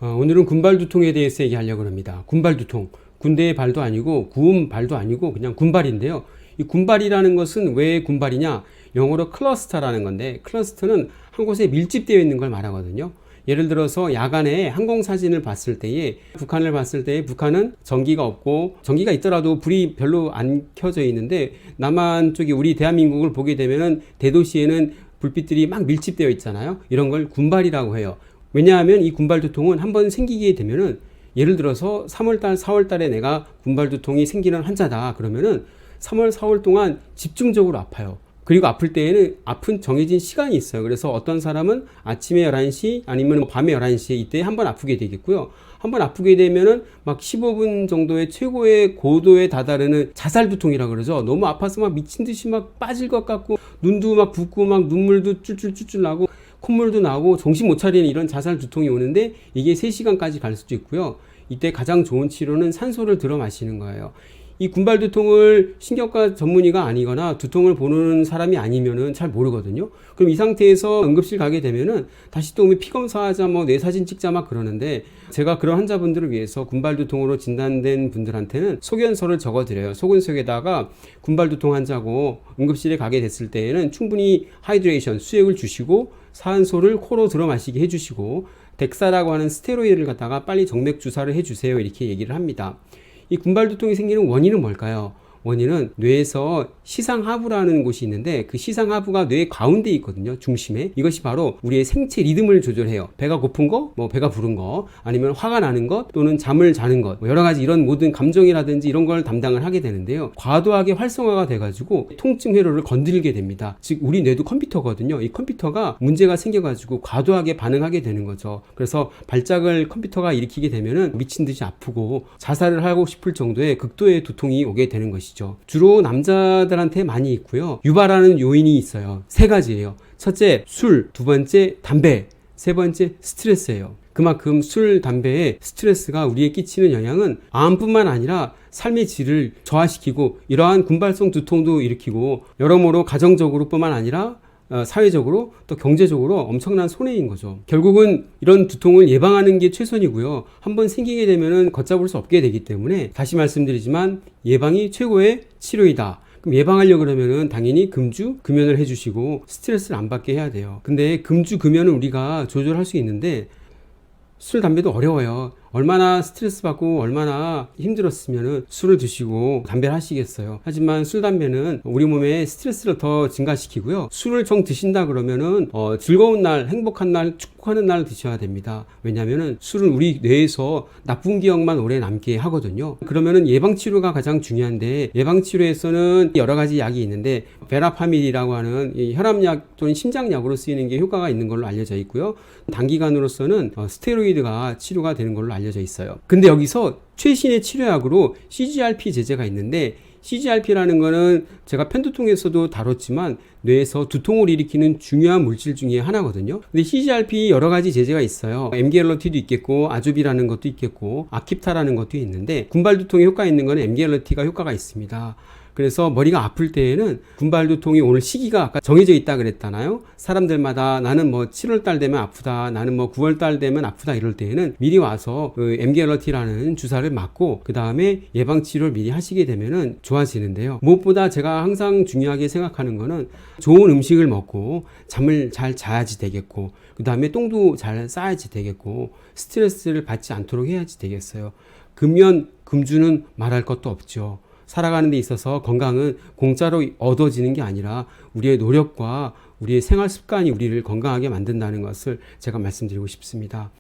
오늘은 군발두통에 대해서 얘기하려고 합니다. 군발두통. 군대의 발도 아니고 구음 발도 아니고 그냥 군발인데요. 이 군발이라는 것은 왜 군발이냐? 영어로 클러스터라는 건데 클러스터는 한 곳에 밀집되어 있는 걸 말하거든요. 예를 들어서 야간에 항공 사진을 봤을 때에 북한을 봤을 때 북한은 전기가 없고 전기가 있더라도 불이 별로 안 켜져 있는데 남한 쪽이 우리 대한민국을 보게 되면은 대도시에는 불빛들이 막 밀집되어 있잖아요. 이런 걸 군발이라고 해요. 왜냐하면 이 군발두통은 한번 생기게 되면은 예를 들어서 3월달, 4월달에 내가 군발두통이 생기는 환자다 그러면은 3월, 4월 동안 집중적으로 아파요. 그리고 아플 때에는 아픈 정해진 시간이 있어요. 그래서 어떤 사람은 아침에 11시 아니면 밤에 11시에 이때 한번 아프게 되겠고요. 한번 아프게 되면은 막 15분 정도의 최고의 고도에 다다르는 자살두통이라고 그러죠. 너무 아파서 막 미친 듯이 막 빠질 것 같고 눈도 막 붓고 막 눈물도 쫄쫄쫄쫄 나고 콧물도 나고 정신 못 차리는 이런 자살 두통이 오는데 이게 3시간까지 갈 수도 있고요. 이때 가장 좋은 치료는 산소를 들어 마시는 거예요. 이 군발두통을 신경과 전문의가 아니거나 두통을 보는 사람이 아니면은 잘 모르거든요. 그럼 이 상태에서 응급실 가게 되면은 다시 또 피 검사하자 뭐 뇌 사진 찍자 막 그러는데 제가 그런 환자분들을 위해서 군발두통으로 진단된 분들한테는 소견서를 적어드려요. 소견서에다가 군발두통 환자고 응급실에 가게 됐을 때에는 충분히 하이드레이션 수액을 주시고 산소를 코로 들어 마시게 해주시고 덱사라고 하는 스테로이드를 갖다가 빨리 정맥 주사를 해주세요. 이렇게 얘기를 합니다. 이 군발두통이 생기는 원인은 뭘까요? 원인은 뇌에서 시상하부라는 곳이 있는데 그 시상하부가 뇌 가운데 있거든요. 중심에. 이것이 바로 우리의 생체 리듬을 조절해요. 배가 고픈 거, 뭐 배가 부른 거, 아니면 화가 나는 것, 또는 잠을 자는 것, 뭐 여러 가지 이런 모든 감정이라든지 이런 걸 담당을 하게 되는데요. 과도하게 활성화가 돼가지고 통증 회로를 건드리게 됩니다. 즉 우리 뇌도 컴퓨터거든요. 이 컴퓨터가 문제가 생겨가지고 과도하게 반응하게 되는 거죠. 그래서 발작을 컴퓨터가 일으키게 되면은 미친 듯이 아프고 자살을 하고 싶을 정도의 극도의 두통이 오게 되는 것이죠. 주로 남자들한테 많이 있고요. 유발하는 요인이 있어요. 3가지예요. 첫째, 술. 두 번째, 담배. 세 번째, 스트레스예요. 그만큼 술, 담배의 스트레스가 우리에 끼치는 영향은 암뿐만 아니라 삶의 질을 저하시키고 이러한 군발성 두통도 일으키고 여러모로 가정적으로 뿐만 아니라 사회적으로 또 경제적으로 엄청난 손해인 거죠. 결국은 이런 두통을 예방하는 게 최선이고요. 한번 생기게 되면은 걷잡을 수 없게 되기 때문에 다시 말씀드리지만 예방이 최고의 치료이다. 그럼 예방하려고 그러면은 당연히 금주, 금연을 해주시고 스트레스를 안 받게 해야 돼요. 근데 금주, 금연은 우리가 조절할 수 있는데 술, 담배도 어려워요. 얼마나 스트레스 받고 얼마나 힘들었으면 술을 드시고 담배를 하시겠어요. 하지만 술, 담배는 우리 몸에 스트레스를 더 증가시키고요. 술을 정 드신다 그러면은 즐거운 날, 행복한 날, 축복하는 날 드셔야 됩니다. 왜냐하면은 술은 우리 뇌에서 나쁜 기억만 오래 남게 하거든요. 그러면은 예방치료가 가장 중요한데 예방치료에서는 여러 가지 약이 있는데 베라파밀이라고 하는 이 혈압약 또는 심장약으로 쓰이는 게 효과가 있는 걸로 알려져 있고요. 단기간으로서는 스테로이드가 치료가 되는 걸로 알려져 있어요. 근데 여기서 최신의 치료약으로 CGRP 제제가 있는데 CGRP라는 거는 제가 편두통에서도 다뤘지만 뇌에서 두통을 일으키는 중요한 물질 중에 하나거든요. 근데 CGRP 여러 가지 제제가 있어요. 엠기엘러티도 있겠고 아주비라는 것도 있겠고 아킵타라는 것도 있는데 군발두통에 효과 있는 거는 엠기엘러티가 효과가 있습니다. 그래서 머리가 아플 때에는 군발두통이 오늘 시기가 아까 정해져 있다 그랬잖아요. 사람들마다 나는 뭐 7월달 되면 아프다, 나는 뭐 9월달 되면 아프다 이럴 때에는 미리 와서 그 엠기엘러티라는 주사를 맞고 그 다음에 예방치료를 미리 하시게 되면은 좋아지는데요. 무엇보다 제가 항상 중요하게 생각하는 거는 좋은 음식을 먹고 잠을 잘 자야지 되겠고 그 다음에 똥도 잘 싸야지 되겠고 스트레스를 받지 않도록 해야지 되겠어요. 금연, 금주는 말할 것도 없죠. 살아가는 데 있어서 건강은 공짜로 얻어지는 게 아니라 우리의 노력과 우리의 생활 습관이 우리를 건강하게 만든다는 것을 제가 말씀드리고 싶습니다.